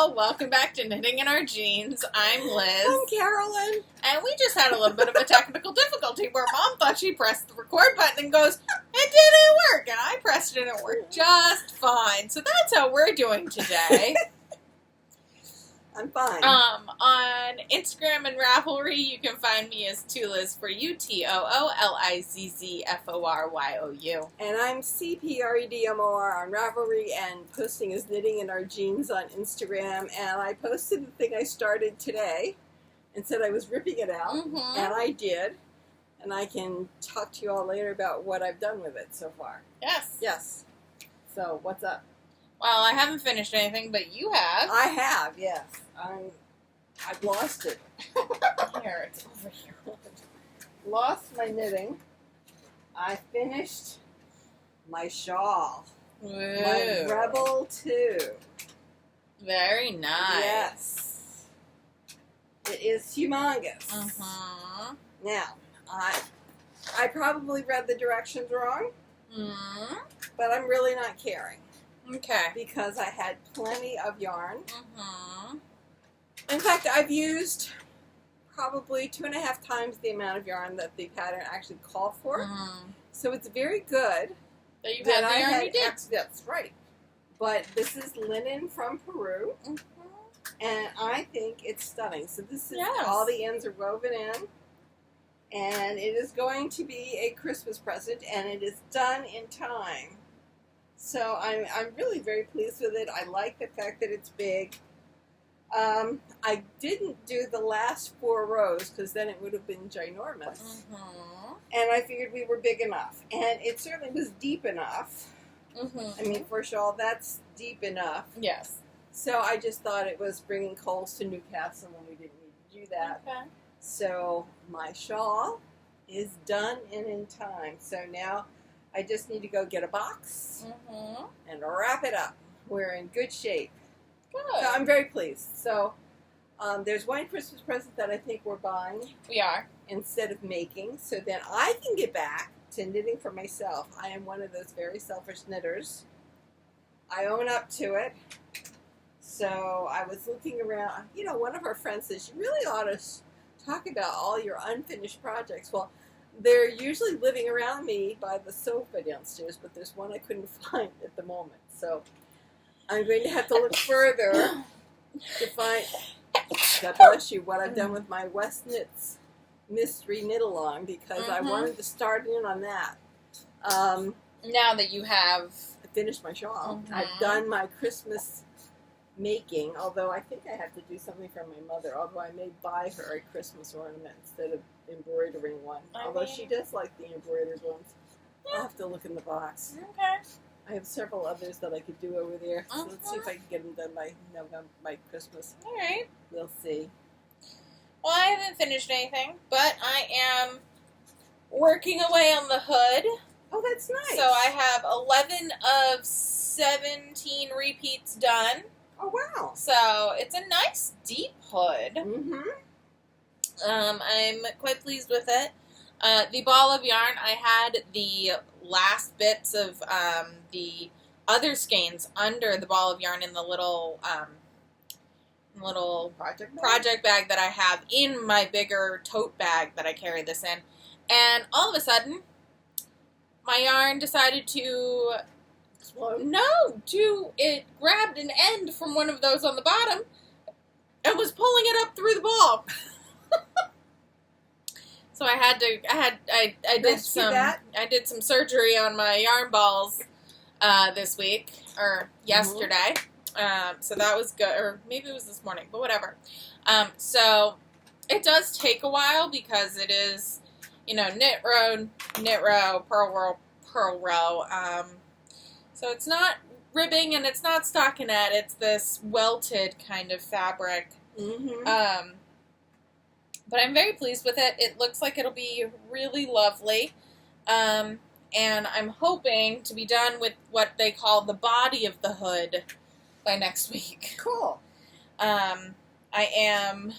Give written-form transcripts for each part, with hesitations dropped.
Hello, welcome back to Knitting in Our Jeans. I'm Liz. I'm Carolyn. And we just had a little bit of a technical difficulty where Mom thought she pressed the record button and goes, it didn't work. And I pressed it and it worked just fine. So that's how we're doing today. I'm fine. On Instagram and Ravelry, you can find me as Tooliz for UTOOLIZZFORYOU. And I'm CPREDMOR on Ravelry and posting is Knitting in Our Jeans on Instagram. And I posted the thing I started today and said I was ripping it out. Mm-hmm. And I did. And I can talk to you all later about what I've done with it so far. Yes. Yes. So, what's up? Well, I haven't finished anything, but you have. I have, yes. I've lost it. Here, it's over here. Lost my knitting. I finished my shawl. Woo. My Rebel 2. Very nice. Yes. It is humongous. Uh-huh. Now, I probably read the directions wrong, but I'm really not caring. Okay. Because I had plenty of yarn. Uh-huh. In fact, I've used probably 2.5 times the amount of yarn that the pattern actually called for. Uh-huh. So it's very good. That you had the yarn you did. That's right. But this is linen from Peru. And I think it's stunning. So this is all the ends are woven in. And it is going to be a Christmas present. And it is done in time. So I'm really very pleased with it. I like the fact that it's big. I didn't do the last 4 rows because then it would have been ginormous. And I figured we were big enough. And it certainly was deep enough. I mean, for a shawl, that's deep enough. Yes. So I just thought it was bringing coals to Newcastle when we didn't need to do that. Okay. So my shawl is done and in time. So now I just need to go get a box and wrap it up. We're in good shape. Good. So I'm very pleased. So there's one Christmas present that I think we're buying. We are. Instead of making. So then I can get back to knitting for myself. I am one of those very selfish knitters. I own up to it. So I was looking around. You know, one of our friends says, you really ought to talk about all your unfinished projects. Well, they're usually living around me by the sofa downstairs, but there's one I couldn't find at the moment. So I'm going to have to look further to find, God bless you, what I've done with my West Knits Mystery Knit-Along, because I wanted to start in on that. Now that you have finished my shawl, I've done my Christmas making, although I think I have to do something for my mother, although I may buy her a Christmas ornament instead of embroidering one. Although she does like the embroidered ones. I'll have to look in the box. Okay. I have several others that I could do over there. So let's see if I can get them done by November, by Christmas. All right. We'll see. Well, I haven't finished anything, but I am working away on the hood. Oh, that's nice. So I have 11 of 17 repeats done. Oh, wow. So it's a nice deep hood. I'm quite pleased with it. The ball of yarn, I had the last bits of the other skeins under the ball of yarn in the little project bag that I have in my bigger tote bag that I carry this in. And all of a sudden, my yarn decided to explode. No, it grabbed an end from one of those on the bottom and was pulling it up through the ball. So I did some surgery on my yarn balls this week or yesterday. So that was good, or maybe it was this morning, but whatever. So it does take a while because it is, knit row, purl row. So it's not ribbing and it's not stockinette. It's this welted kind of fabric. But I'm very pleased with it. It looks like it'll be really lovely. And I'm hoping to be done with what they call the body of the hood by next week. Cool. I am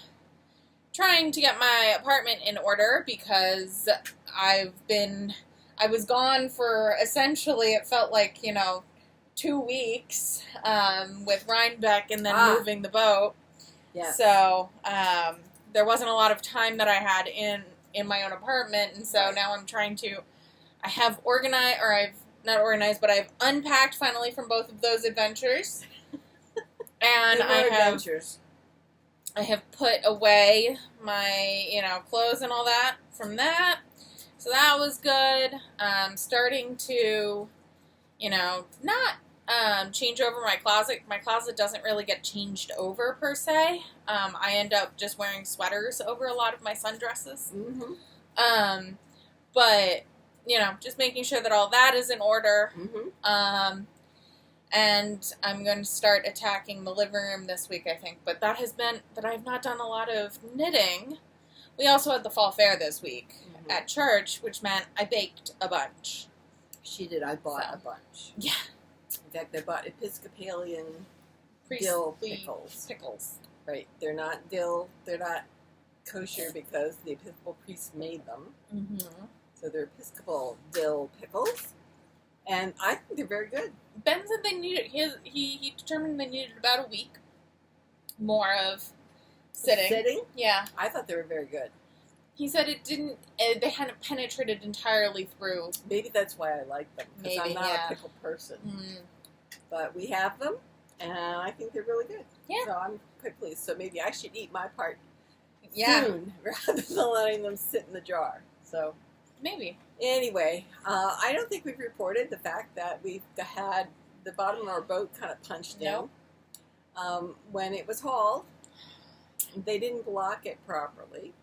trying to get my apartment in order because I was gone for essentially, it felt like, 2 weeks with RHINEBECK and then moving the boat. Yes. So there wasn't a lot of time that I had in my own apartment, and so now I'm trying to. I have organized, or I've not organized, but I've unpacked finally from both of those adventures, and I have put away my clothes and all that from that. So that was good. Starting to, not change over my closet. My closet doesn't really get changed over per se. I end up just wearing sweaters over a lot of my sundresses. Mm-hmm. But, just making sure that all that is in order. Mm-hmm. And I'm going to start attacking the living room this week, I think. But that has been that I've not done a lot of knitting. We also had the fall fair this week at church, which meant I baked a bunch. She did. I bought a bunch. Yeah. In fact, I bought Episcopalian dill pickles. Right. They're not dill. They're not kosher because the Episcopal priest made them. Mm-hmm. So they're Episcopal dill pickles. And I think they're very good. Ben said they needed, he determined they needed about a week more of sitting. Sitting? Yeah. I thought they were very good. He said it didn't, they hadn't penetrated entirely through. Maybe that's why I like them. Because I'm not a pickle person. Mm. But we have them, and I think they're really good. Yeah. So I'm quite pleased. So maybe I should eat my part soon rather than letting them sit in the jar. So maybe. Anyway, I don't think we've reported the fact that we've had the bottom of our boat kind of punched in. When it was hauled, they didn't block it properly.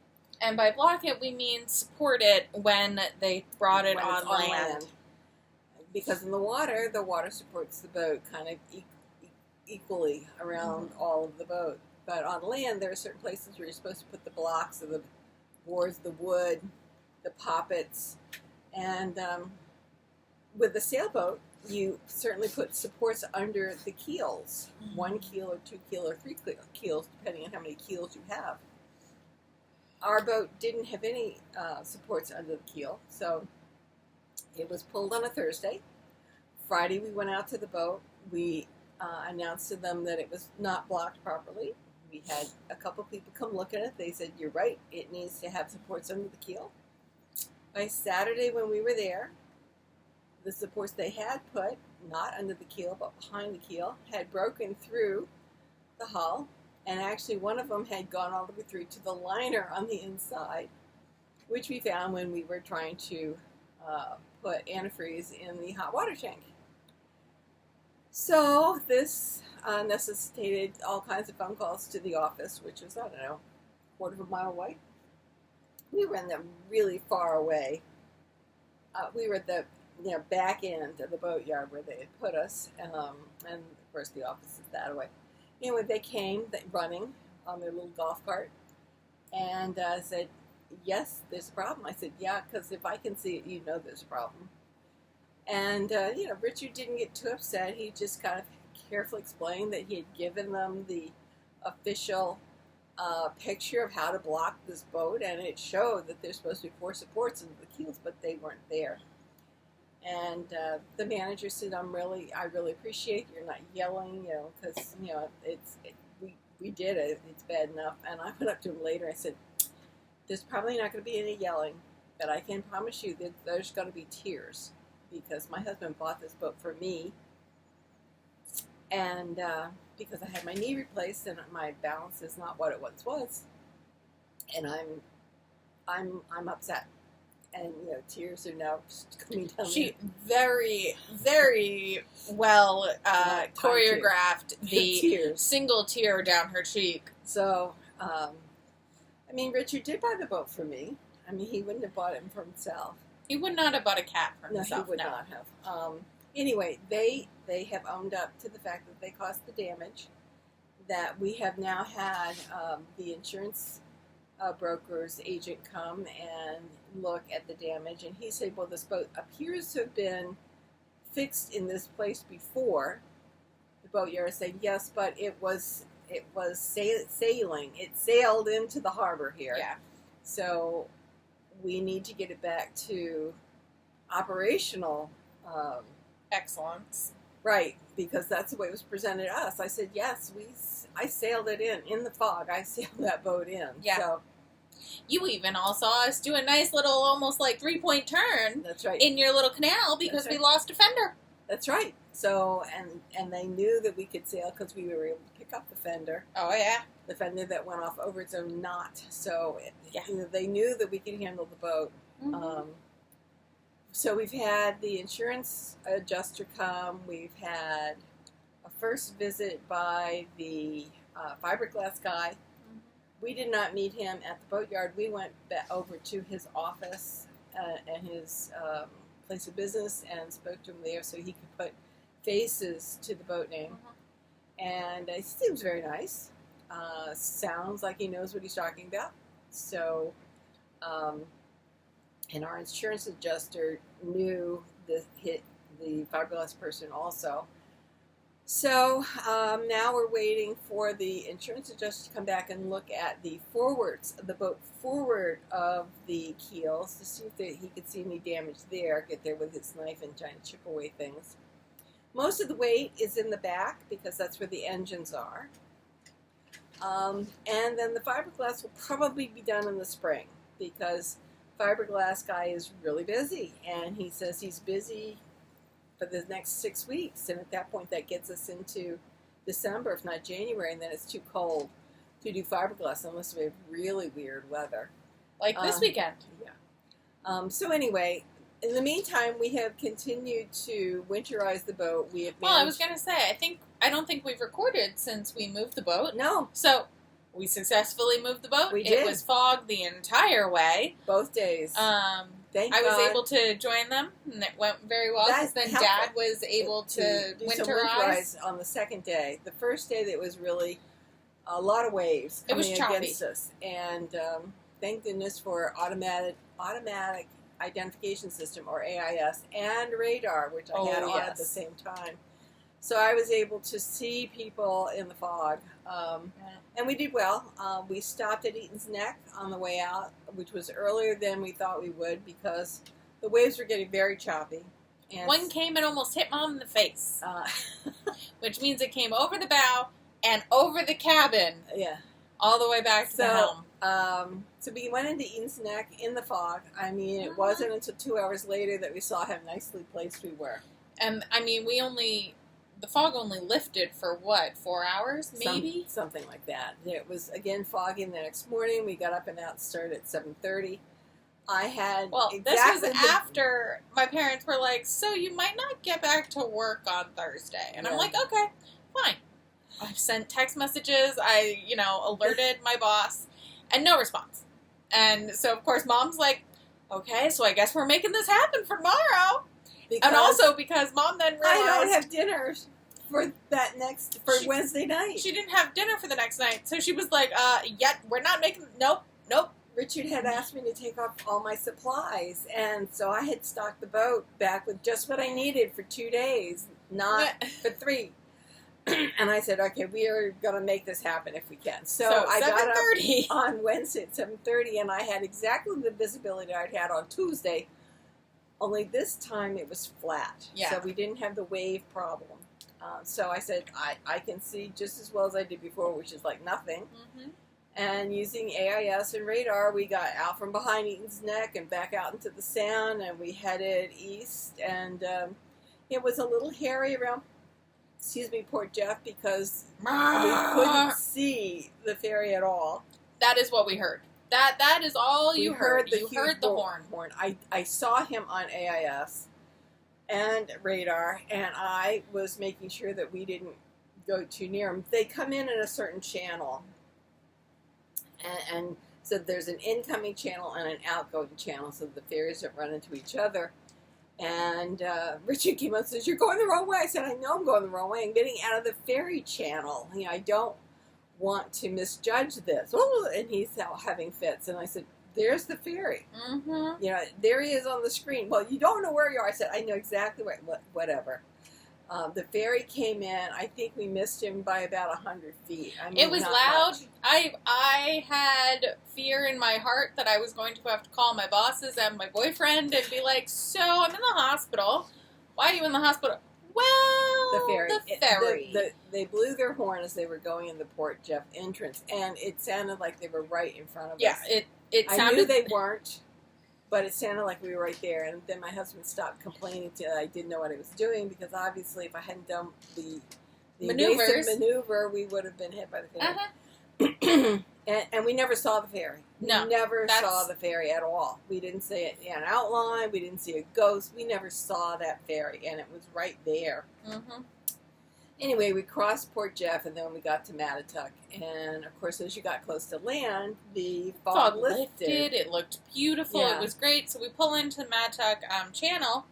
And by block it, we mean support it when they brought it on land. Because in the water supports the boat kind of equally around all of the boat. But on land, there are certain places where you're supposed to put the blocks of the boards, the wood, the poppets. And with the sailboat, you certainly put supports under the keels. 1 keel or 2 keel or 3 keels, depending on how many keels you have. Our boat didn't have any supports under the keel, so it was pulled on a Thursday. Friday, we went out to the boat. We announced to them that it was not blocked properly. We had a couple people come look at it. They said, "You're right, it needs to have supports under the keel." By Saturday, when we were there, the supports they had put, not under the keel, but behind the keel, had broken through the hull. And actually, one of them had gone all the way through to the liner on the inside, which we found when we were trying to put antifreeze in the hot water tank. So this necessitated all kinds of phone calls to the office, which was, I don't know, a quarter of a mile away. We were in the really far away. We were at the back end of the boatyard where they had put us, and of course the office is that way. Anyway, they came running on their little golf cart and said, "Yes, there's a problem." I said, "Yeah, because if I can see it, you know there's a problem." And, Richard didn't get too upset. He just kind of carefully explained that he had given them the official picture of how to block this boat, and it showed that there's supposed to be 4 supports under the keels, but they weren't there. And the manager said, I really appreciate you're not yelling, because, we did it. It's bad enough. And I went up to him later. I said, "There's probably not going to be any yelling, but I can promise you that there's going to be tears, because my husband bought this boat for me, and because I had my knee replaced and my balance is not what it once was, and I'm upset." And, tears are now coming down. She very, very well choreographed the single tear down her cheek. So, Richard did buy the boat for me. He wouldn't have bought it for himself. He would not have bought a cat for himself. No, he would not have. Anyway, they have owned up to the fact that they caused the damage, that we have now had the insurance broker's agent come and look at the damage, and he said, "Well, this boat appears to have been fixed in this place before." The boatyard said, "Yes, but it was sailing. It sailed into the harbor here. Yeah. So we need to get it back to operational excellence. Right, because that's the way it was presented to us. I said, yes, I sailed it in the fog. I sailed that boat in. Yeah. So, you even all saw us do a nice little, almost like 3-point turn. That's right. In your little canal because we lost a fender. That's right. So, and they knew that we could sail because we were able to pick up the fender. Oh, yeah. The fender that went off over its own knot. So, they knew that we could handle the boat. Mm-hmm. So we've had the insurance adjuster come. We've had a first visit by the fiberglass guy. Mm-hmm. We did not meet him at the boatyard. We went over to his office and his place of business and spoke to him there so he could put faces to the boat name. Mm-hmm. And he seems very nice. Sounds like he knows what he's talking about. So... and our insurance adjuster knew the fiberglass person also. So now we're waiting for the insurance adjuster to come back and look at the forwards, the boat forward of the keels to see if he could see any damage there, get there with his knife and try to chip away things. Most of the weight is in the back because that's where the engines are. And then the fiberglass will probably be done in the spring because fiberglass guy is really busy, and he says he's busy for the next 6 weeks, and at that point that gets us into December, if not January, and then it's too cold to do fiberglass unless we have really weird weather. Like this weekend. Yeah. So anyway, in the meantime, we have continued to winterize the boat. We have I was going to say, I don't think we've recorded since we moved the boat. No. So... we successfully moved the boat. We did. It was fogged the entire way. Both days. Thank God. I was able to join them, and it went very well because then Dad was able to winterize on the second day. The first day, that was really a lot of waves coming against us, and thank goodness for automatic identification system, or AIS, and radar, which I had on at the same time. So I was able to see people in the fog, and we did well. We stopped at Eaton's Neck on the way out, which was earlier than we thought we would because the waves were getting very choppy. And one came and almost hit Mom in the face, which means it came over the bow and over the cabin, all the way back to the helm. So we went into Eaton's Neck in the fog. I mean, it wasn't until 2 hours later that we saw how nicely placed we were. And I mean, the fog only lifted for what, 4 hours, maybe? Something like that. It was, again, foggy the next morning. We got up and out, started at 7:30. I had this was after my parents were like, so you might not get back to work on Thursday. And I'm like, okay, fine. I sent text messages. I, alerted my boss, and no response. And so, of course, Mom's like, okay, so I guess we're making this happen for tomorrow. And also because Mom then realized... I don't have dinner for Wednesday night. She didn't have dinner for the next night. So she was like, we're not making... Nope. Richard had asked me to take off all my supplies. And so I had stocked the boat back with just what I needed for 2 days, not for 3. And I said, okay, we are going to make this happen if we can. So I got up on Wednesday at 7:30, and I had exactly the visibility I'd had on Tuesday. Only this time it was flat, so we didn't have the wave problem. So I said, I can see just as well as I did before, which is like nothing. Mm-hmm. And using AIS and radar, we got out from behind Eaton's Neck and back out into the Sound, and we headed east. And it was a little hairy around, Port Jeff, because we couldn't see the ferry at all. That is what we heard. That is all you heard. You heard the horn. I saw him on AIS and radar, and I was making sure that we didn't go too near him. They come in a certain channel, and so there's an incoming channel and an outgoing channel, so the ferries don't run into each other. And Richard came up and says, "You're going the wrong way." I said, "I know I'm going the wrong way. I'm getting out of the ferry channel. I don't want to misjudge this." And he's having fits, and I said, "There's the ferry. Mm-hmm. There he is on the screen." "Well, you don't know where you are." I said, "I know exactly where." Whatever. The ferry came in. I think we missed him by about 100 feet. I mean, it was loud. I had fear in my heart that I was going to have to call my bosses and my boyfriend and be like, "So I'm in the hospital. Why are you in the hospital?" "Well, The ferry. ferry. They blew their horn as they were going in the Port Jeff entrance, and it sounded like they were right in front of Yeah, us. it sounded... I knew they weren't, but it sounded like we were right there. And then my husband stopped complaining till I didn't know what I was doing, because obviously if I hadn't done the invasive maneuver, we would have been hit by the ferry. And we never saw the ferry. No, we never saw the ferry at all. We didn't see it in an outline. We didn't see a ghost. We never saw that ferry, and it was right there. Mm-hmm. Anyway, we crossed Port Jeff, and then we got to Mattatuck. And, of course, as you got close to land, the fog lifted. It looked beautiful. Yeah. It was great. So we pull into the Mattatuck channel,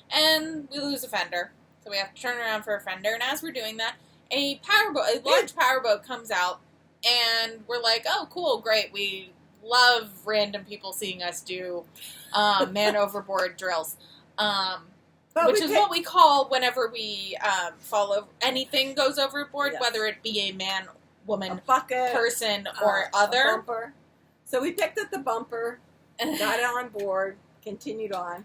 and we lose a fender. So we have to turn around for a fender. And as we're doing that, a large powerboat comes out, and we're like, oh, cool, great. We love random people seeing us do man overboard drills. Which is what we call whenever we fall over, anything goes overboard, yes. whether it be a man, woman, a bucket, person, or other. A bumper. So we picked up the bumper, got it on board, continued on.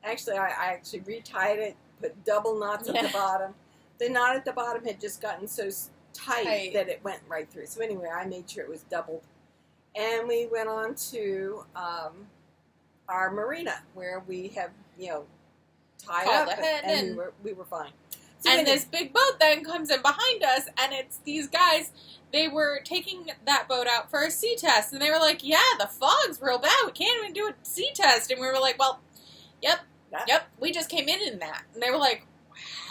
Actually, I actually retied it, put double knots at the bottom. The knot at the bottom had just gotten so tight that it went right through. So anyway, I made sure it was doubled. And we went on to our marina, where we have, tied up, and we were fine. So and this big boat then comes in behind us, and it's these guys. They were taking that boat out for a sea test, and they were like, yeah, the fog's real bad. We can't even do a sea test. And we were like, well, yep, we just came in that. And they were like,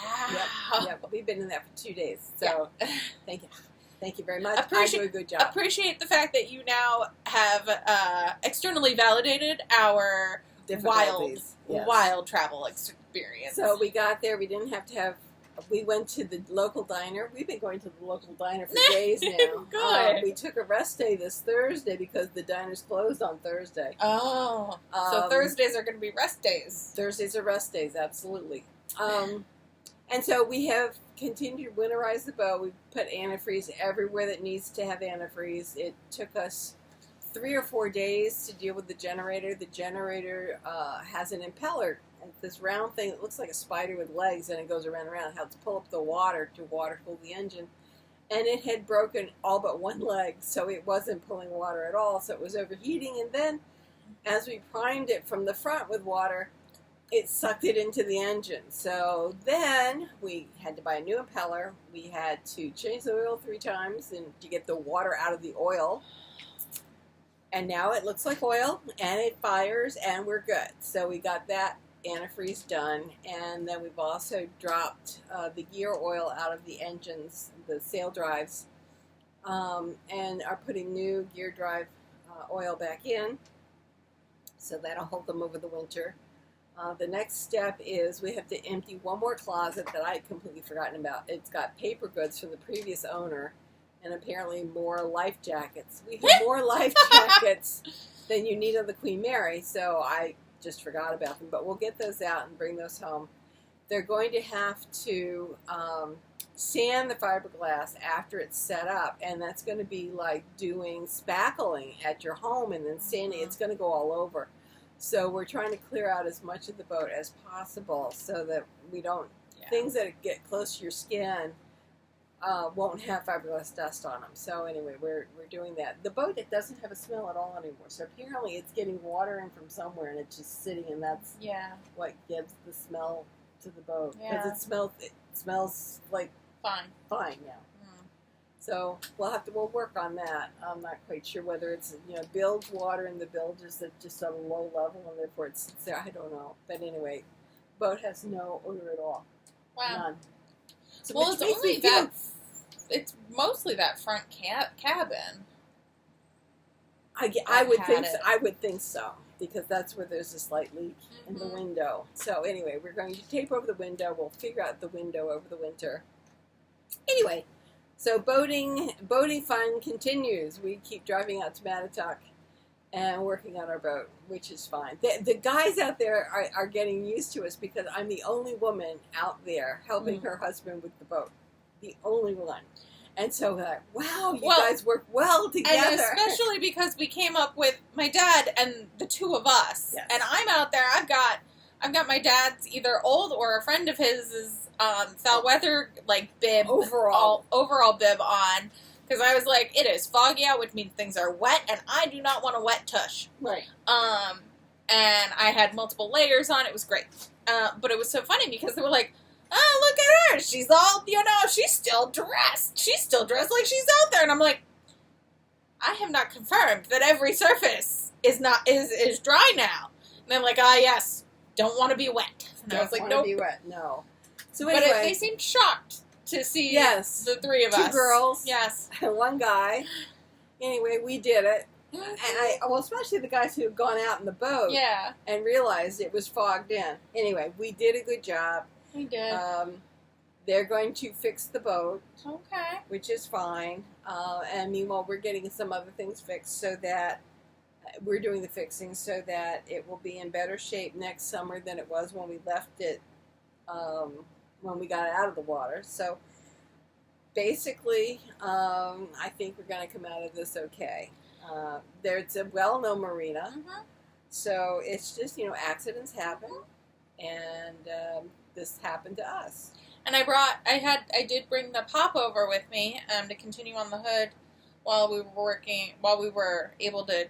wow. Yep, we've been in that for 2 days. So thank you. Thank you very much. I do a good job. Appreciate the fact that you now have externally validated our wild travel experience. So we got there. We didn't have to have... We went to the local diner. We've been going to the local diner for days now. Good. We took a rest day this Thursday because the diner's closed on Thursday. Oh. So Thursdays are going to be rest days. Thursdays are rest days, absolutely. And so we have continued to winterize the boat. We've put antifreeze everywhere that needs to have antifreeze. It took us 3 or 4 days to deal with the generator. The generator has an impeller. It's this round thing that looks like a spider with legs, and it goes around and around. It helps pull up the water to water cool the engine. And it had broken all but one leg, so it wasn't pulling water at all, so it was overheating. And then, as we primed it from the front with water, it sucked it into the engine. So then we had to buy a new impeller. We had to change the oil 3 times to get the water out of the oil. And now it looks like oil, and it fires, and we're good. So we got that antifreeze done, and then we've also dropped the gear oil out of the engines, the sail drives, and are putting new gear drive oil back in. So that'll hold them over the winter. The next step is we have to empty one more closet that I had completely forgotten about. It's got paper goods from the previous owner, and apparently more life jackets. We have more life jackets than you need on the Queen Mary, so I just forgot about them. But we'll get those out and bring those home. They're going to have to sand the fiberglass after it's set up, and that's going to be like doing spackling at your home and then sanding. It's going to go all over. So we're trying to clear out as much of the boat as possible so that we don't, things that get close to your skin won't have fiberglass dust on them. So anyway, we're doing that. The boat, it doesn't have a smell at all anymore. So apparently it's getting water in from somewhere, and it's just sitting, and that's what gives the smell to the boat. Because it smells like fine now. So we'll work on that. I'm not quite sure whether it's bilge water in the bilges that just on a low level, and therefore it sits there. I don't know. But anyway, the boat has no odor at all. Wow. None. So well, it's only that. It's mostly that front cabin. I would think so, because that's where there's a slight leak in the window. So anyway, we're going to tape over the window. We'll figure out the window over the winter. Anyway, so boating fun continues. We keep driving out to Mattatuck and working on our boat, which is fine. The guys out there are getting used to us because I'm the only woman out there helping her husband with the boat. The only one. And so we're like, wow, you guys work well together. And especially because we came up with my dad and the 2 of us. Yes. And I'm out there, I've got I've got my dad's either old or a friend of his foul weather like bib overall bib on, because I was like, it is foggy out, which means things are wet, and I do not want a wet tush. Right. And I had multiple layers on. It was great. But it was so funny because they were like, oh, look at her. She's all, she's still dressed. She's still dressed like she's out there. And I'm like, I have not confirmed that every surface is dry now. And they're like, yes, don't want to be wet. And I was like, nope. Be wet, no. So anyway. But they seemed shocked to see the three of us. 2 girls. Yes. And 1 guy. Anyway, we did it. And especially the guys who had gone out in the boat. Yeah. And realized it was fogged in. Anyway, we did a good job. We did. They're going to fix the boat. Okay. Which is fine. And meanwhile, we're getting some other things fixed so that we're doing the fixing so that it will be in better shape next summer than it was when we left it, when we got it out of the water. So basically, I think we're going to come out of this okay. There's a well-known marina, so it's just, accidents happen, and this happened to us. And I did bring the Popover with me to continue on the hood while we were able to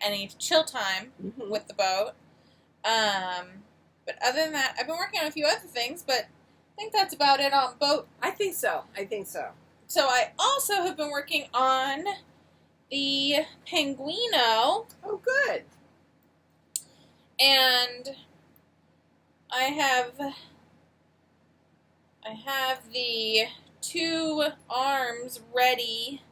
any chill time with the boat. But other than that, I've been working on a few other things, but I think that's about it on boat. I think so. So I also have been working on the Pengweeno. Oh, good. And I have the 2 arms ready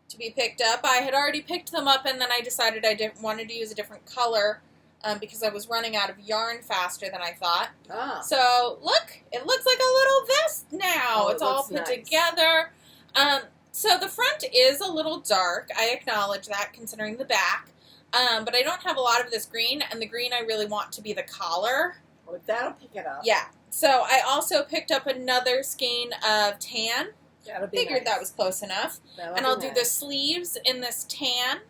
to be picked up. I had already picked them up, and then I decided I wanted to use a different color because I was running out of yarn faster than I thought. Ah. So, look, it looks like a little vest now. Oh, it's all put together. So the front is a little dark. I acknowledge that, considering the back. But I don't have a lot of this green, and the green I really want to be the collar. Well, that'll pick it up. Yeah. So I also picked up another skein of tan. That'll be Figured nice. that was close enough. And I'll do the sleeves in this tan.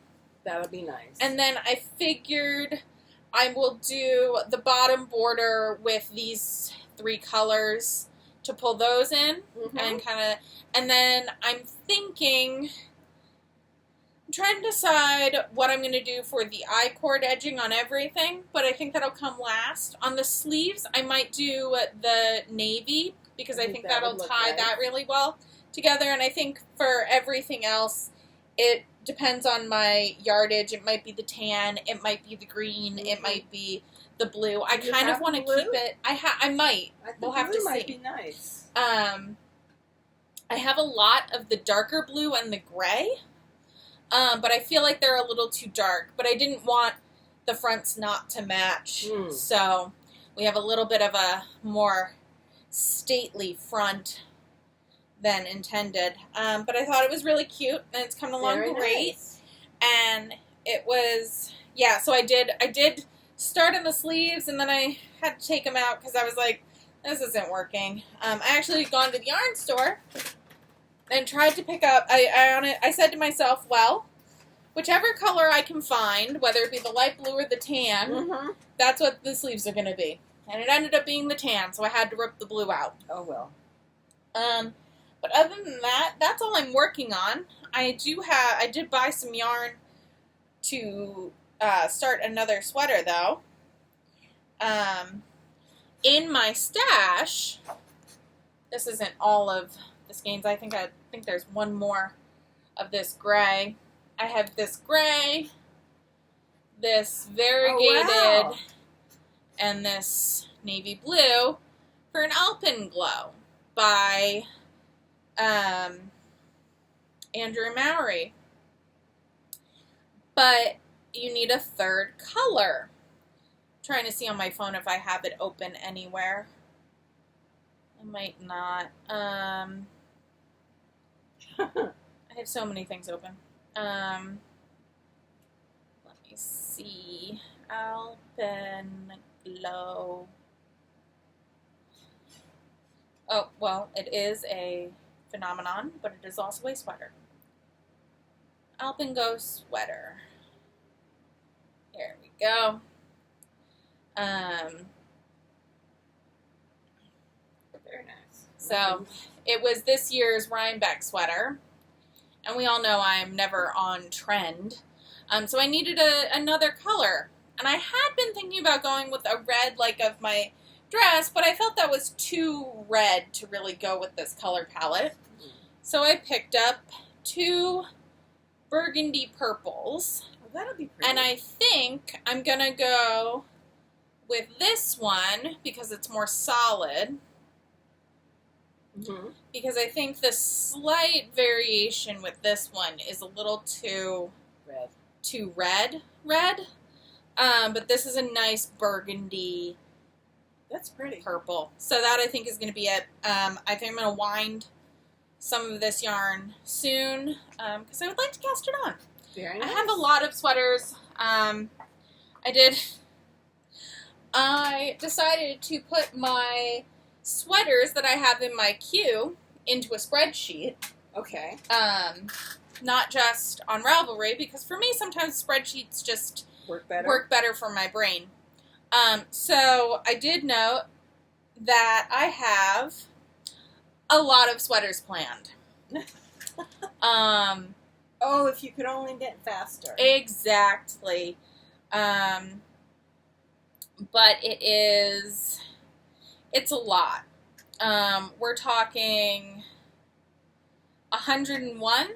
That'll be nice. And then I figured I will do the bottom border with these 3 colors to pull those in and then I'm trying to decide what I'm going to do for the I-cord edging on everything, but I think that'll come last. On the sleeves, I might do the navy because I think that'll tie that really well together, and I think for everything else, it depends on my yardage. It might be the tan, it might be the green, it might be the blue. I kind of want to keep it. I might. We'll have to see. Might be nice. I have a lot of the darker blue and the gray, but I feel like they're a little too dark. But I didn't want the fronts not to match, so we have a little bit of a more stately front than intended. But I thought it was really cute, and it's coming along great. Nice. And it was, so I did start on the sleeves, and then I had to take them out because I was like, this isn't working. I actually gone to the yarn store and tried to pick up, I said to myself, well, whichever color I can find, whether it be the light blue or the tan, that's what the sleeves are going to be. And it ended up being the tan, so I had to rip the blue out. Oh, well. But other than that, that's all I'm working on. I did buy some yarn to start another sweater, though. In my stash, this isn't all of the skeins. I think there's one more of this gray. I have this gray, this variegated, and this navy blue for an Alpenglow by Andrea Mowry. But you need a 3rd color. I'm trying to see on my phone if I have it open anywhere. I might not. I have so many things open. Let me see. Alpenglow. Oh, well, it is a phenomenon, but it is also a sweater. Alpenglow sweater. Here we go. So it was this year's RHINEBECK sweater. And we all know I'm never on trend. So I needed another color. And I had been thinking about going with a red like of my dress, but I felt that was too red to really go with this color palette. So I picked up 2 burgundy purples. Oh, that'll be pretty. And I think I'm going to go with this one because it's more solid. Mm-hmm. Because I think the slight variation with this one is a little too red. But this is a nice burgundy. That's pretty. Purple. So that I think is going to be it. I think I'm going to wind some of this yarn soon because I would like to cast it on. Very nice. I have a lot of sweaters. I decided to put my sweaters that I have in my queue into a spreadsheet. Okay. Not just on Ravelry, because for me sometimes spreadsheets just work better for my brain. So I did note that I have a lot of sweaters planned. Oh, if you could only knit faster. Exactly. But it's a lot. We're talking 101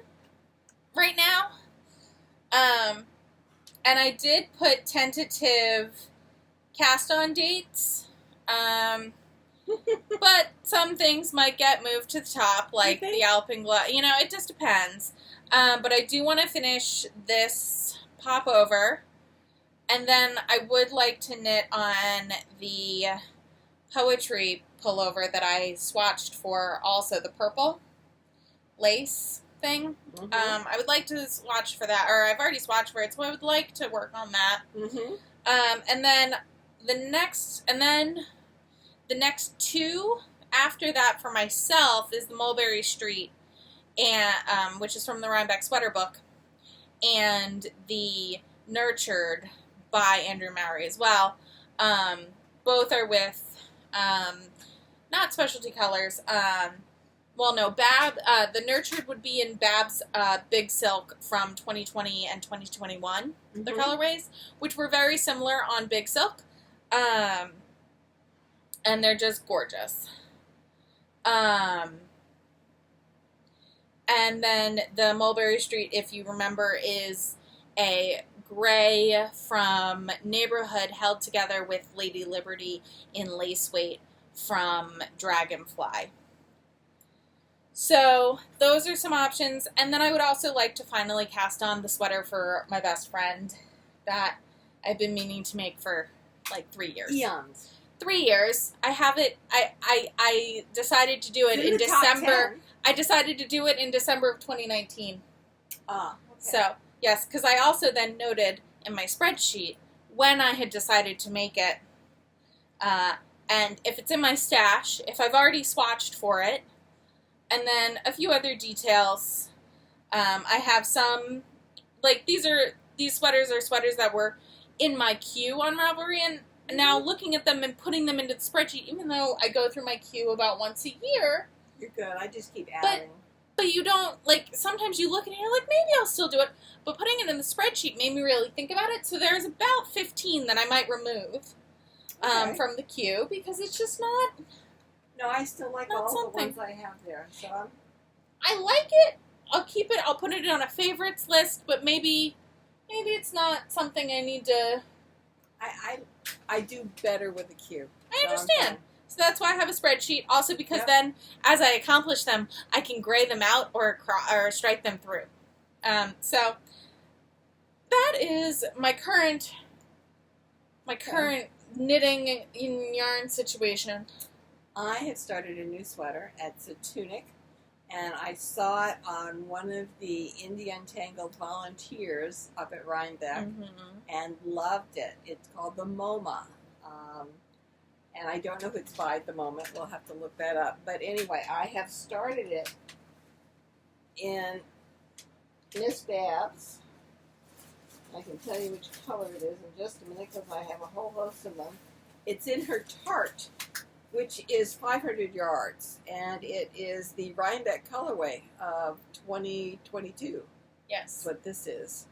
right now. And I did put tentative cast-on dates. But some things might get moved to the top, like the Alpenglow. You know, it just depends. But I do want to finish this Popover. And then I would like to knit on the poetry pullover that I swatched for also, the purple lace thing. Mm-hmm. I would like to swatch for that, or I've already swatched for it, so I would like to work on that. Mm-hmm. And then the next 2 after that for myself is the Mulberry Street, and which is from the RHINEBECK sweater book, and the Nurtured by Andrea Mowry as well. Both are with not specialty colors. Well, no, the Nurtured would be in Bab's Big Silk from 2020 and 2021, the colorways, which were very similar on Big Silk. And they're just gorgeous. And then the Mulberry Street, if you remember, is a gray from Neighborhood held together with Lady Liberty in lace weight from Dragonfly. So those are some options. And then I would also like to finally cast on the sweater for my best friend that I've been meaning to make for like 3 years. Eons. 3 years. I have it. I decided to do it in December. I decided to do it in December of 2019. Okay. So, yes, because I also then noted in my spreadsheet when I had decided to make it. And if it's in my stash, if I've already swatched for it, and then a few other details. I have some, like, these sweaters are sweaters that were in my queue on Ravelry, and now looking at them and putting them into the spreadsheet, even though I go through my queue about once a year. You're good. I just keep adding. But you don't, like, sometimes you look and you're like, maybe I'll still do it. But putting it in the spreadsheet made me really think about it. So there's about 15 that I might remove from the queue because it's just not. No, I still like all the ones I have there. So I like it. I'll keep it. I'll put it on a favorites list. But maybe it's not something I need to. I do better with a queue. I understand. So that's why I have a spreadsheet. Also because then, as I accomplish them, I can gray them out or stripe them through. So that is my current knitting in yarn situation. I have started a new sweater. It's a tunic, and I saw it on one of the Indie Untangled volunteers up at RHINEBECK, and loved it. It's called the MoMA. And I don't know if it's by at the moment. We'll have to look that up. But anyway, I have started it in Miss Babs. I can tell you which color it is in just a minute because I have a whole host of them. It's in her Tart which is 500 yards, and it is the RHINEBECK colorway of 2022. Yes. That's what this is.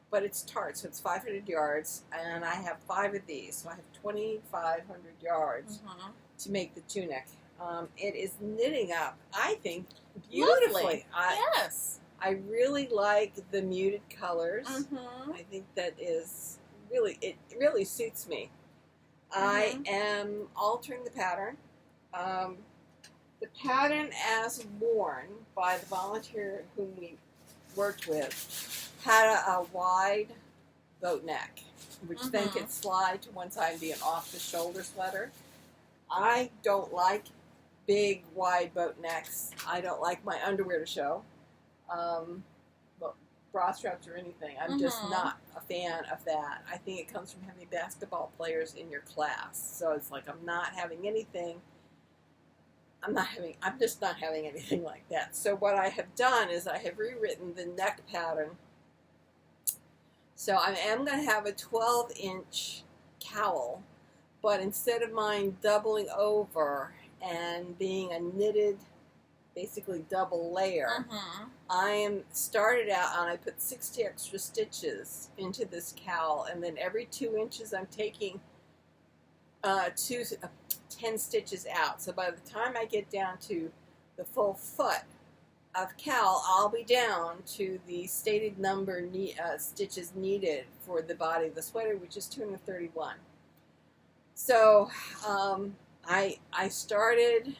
But it's tart, so it's 500 yards, and I have 5 of these, so I have 2,500 yards to make the tunic. It is knitting up, I think, beautifully. Yes. I really like the muted colors. I think that is really, it really suits me. I am altering the pattern. The pattern as worn by the volunteer whom we worked with had a wide boat neck, which then could slide to one side and be an off-the-shoulder sweater. I don't like big, wide boat necks. I don't like my underwear to show. Well, bra straps or anything. I'm just not a fan of that. I think it comes from having basketball players in your class. So it's like I'm not having anything. I'm just not having anything like that. So what I have done is I have rewritten the neck pattern. So I am going to have a 12-inch cowl, but instead of mine doubling over and being a knitted, basically double layer, I am started out and I put 60 extra stitches into this cowl, and then every 2 inches I'm taking 10 stitches out. So by the time I get down to the full foot of cowl, I'll be down to the stated number stitches needed for the body of the sweater, which is 231. So I started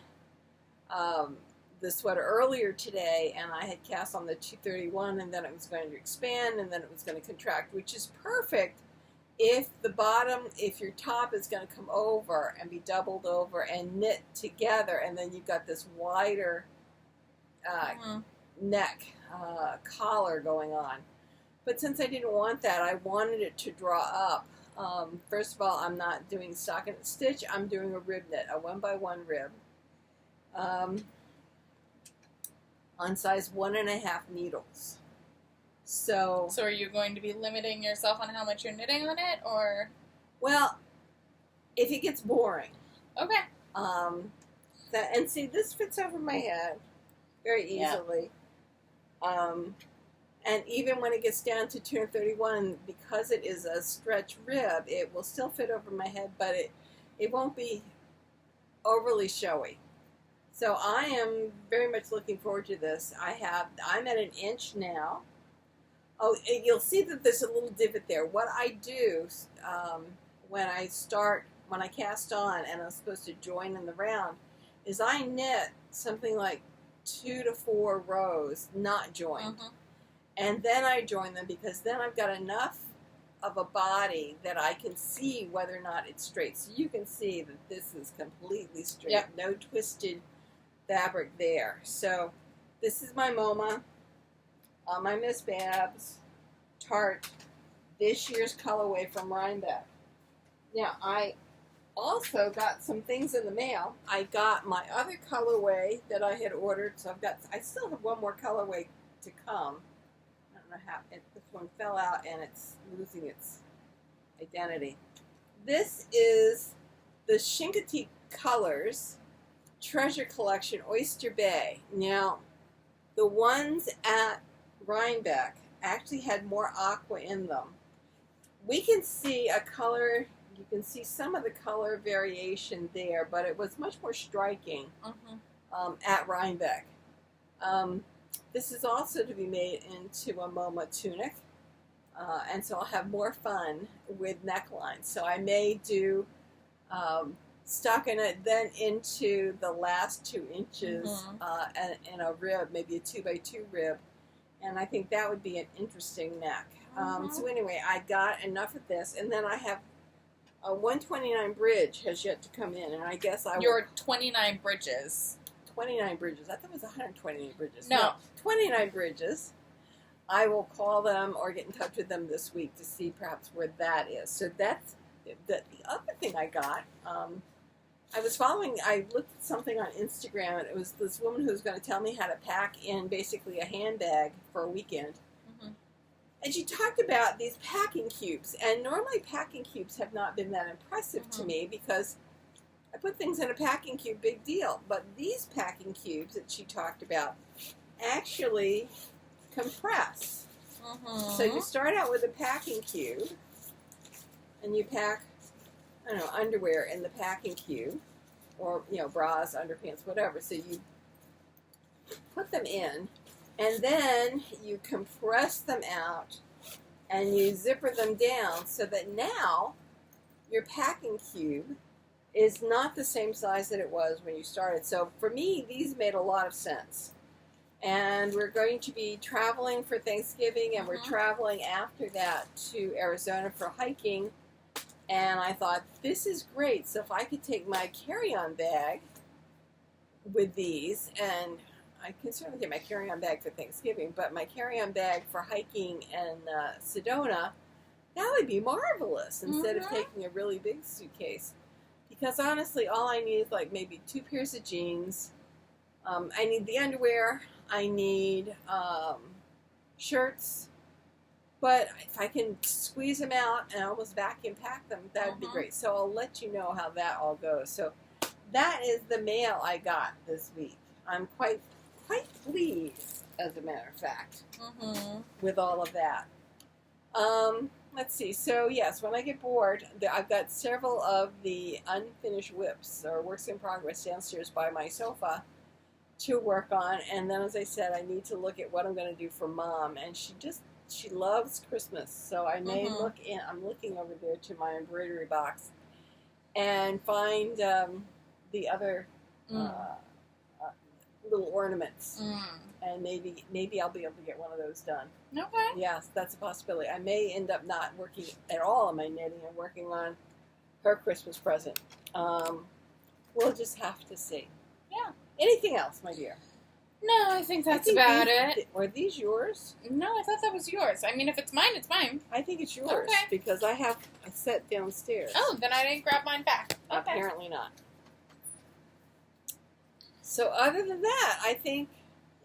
the sweater earlier today, and I had cast on the 231, and then it was going to expand, and then it was going to contract, which is perfect if the bottom, if your top is going to come over and be doubled over and knit together, and then you've got this wider neck collar going on. But since I didn't want that, I wanted it to draw up. First of all, I'm not doing stockinette stitch. I'm doing a rib knit, a 1x1 rib, on size 1.5 needles. So are you going to be limiting yourself on how much you're knitting on it, or? Well, if it gets boring. Okay. And see, this fits over my head very easily. Yeah. And even when it gets down to 231, because it is a stretch rib, it will still fit over my head, but it won't be overly showy. So I am very much looking forward to this. I'm at 1 inch now. Oh, you'll see that there's a little divot there. What I do when I cast on and I'm supposed to join in the round, is I knit something like 2 to 4 rows not joined. And then I join them, because then I've got enough of a body that I can see whether or not it's straight. So you can see that this is completely straight. Yep. No twisted fabric there. So this is my MoMA, my Miss Babs Tart, this year's colorway from RHINEBECK. Now, I also got some things in the mail. I got my other colorway that I had ordered, so I still have one more colorway to come. I don't know how, this one fell out and it's losing its identity. This is the Chincoteague Colors Treasure Collection Oyster Bay. Now, the ones at RHINEBECK actually had more aqua in them. We can see a color, you can see some of the color variation there, but it was much more striking at RHINEBECK. This is also to be made into a MoMA tunic, and so I'll have more fun with necklines. So I may do stockinette then into the last 2 inches in a rib, maybe a 2x2 rib, and I think that would be an interesting neck. So anyway, I got enough of this, and then I have a 129 bridge has yet to come in, and I guess Your 29 bridges. 29 bridges. I thought it was 128 bridges. No, 29 bridges. I will call them or get in touch with them this week to see perhaps where that is. So that's the other thing I got. I looked at something on Instagram, and it was this woman who was going to tell me how to pack in basically a handbag for a weekend. And she talked about these packing cubes, and normally packing cubes have not been that impressive to me, because I put things in a packing cube, big deal. But these packing cubes that she talked about actually compress. So you start out with a packing cube, and you pack, I don't know, underwear in the packing cube, or, you know, bras, underpants, whatever. So you put them in, and then you compress them out, and you zipper them down so that now your packing cube is not the same size that it was when you started. So for me, these made a lot of sense. And we're going to be traveling for Thanksgiving, and we're traveling after that to Arizona for hiking. And I thought, this is great. So if I could take my carry-on bag with these, and I can certainly get my carry-on bag for Thanksgiving, but my carry-on bag for hiking in Sedona, that would be marvelous instead of taking a really big suitcase. Because honestly, all I need is like maybe 2 pairs of jeans. I need the underwear. I need shirts. But if I can squeeze them out and almost vacuum pack them, that would be great. So I'll let you know how that all goes. So that is the mail I got this week. I'm quite pleased, as a matter of fact, with all of that. Let's see. So, yes, when I get bored, I've got several of the unfinished whips or works in progress downstairs by my sofa to work on. And then, as I said, I need to look at what I'm going to do for Mom. And she loves Christmas. So I may look in. I'm looking over there to my embroidery box and find the other little ornaments. And maybe I'll be able to get one of those done. Okay. Yes, that's a possibility. I may end up not working at all on my knitting and working on her Christmas present. We'll just have to see. Yeah. Anything else, my dear? No, I think that's about it. Are these yours? No, I thought that was yours. I mean, if it's mine, it's mine. I think it's yours because I have a set downstairs. Oh, then I didn't grab mine back. Okay. Apparently not. So other than that, I think,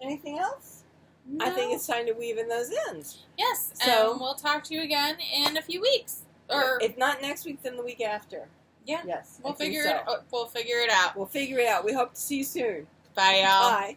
anything else? No. I think it's time to weave in those ends. Yes, So and we'll talk to you again in a few weeks. Or if not next week, then the week after. Yeah. Yes. We'll figure it out. We'll figure it out. We hope to see you soon. Bye, y'all. Bye.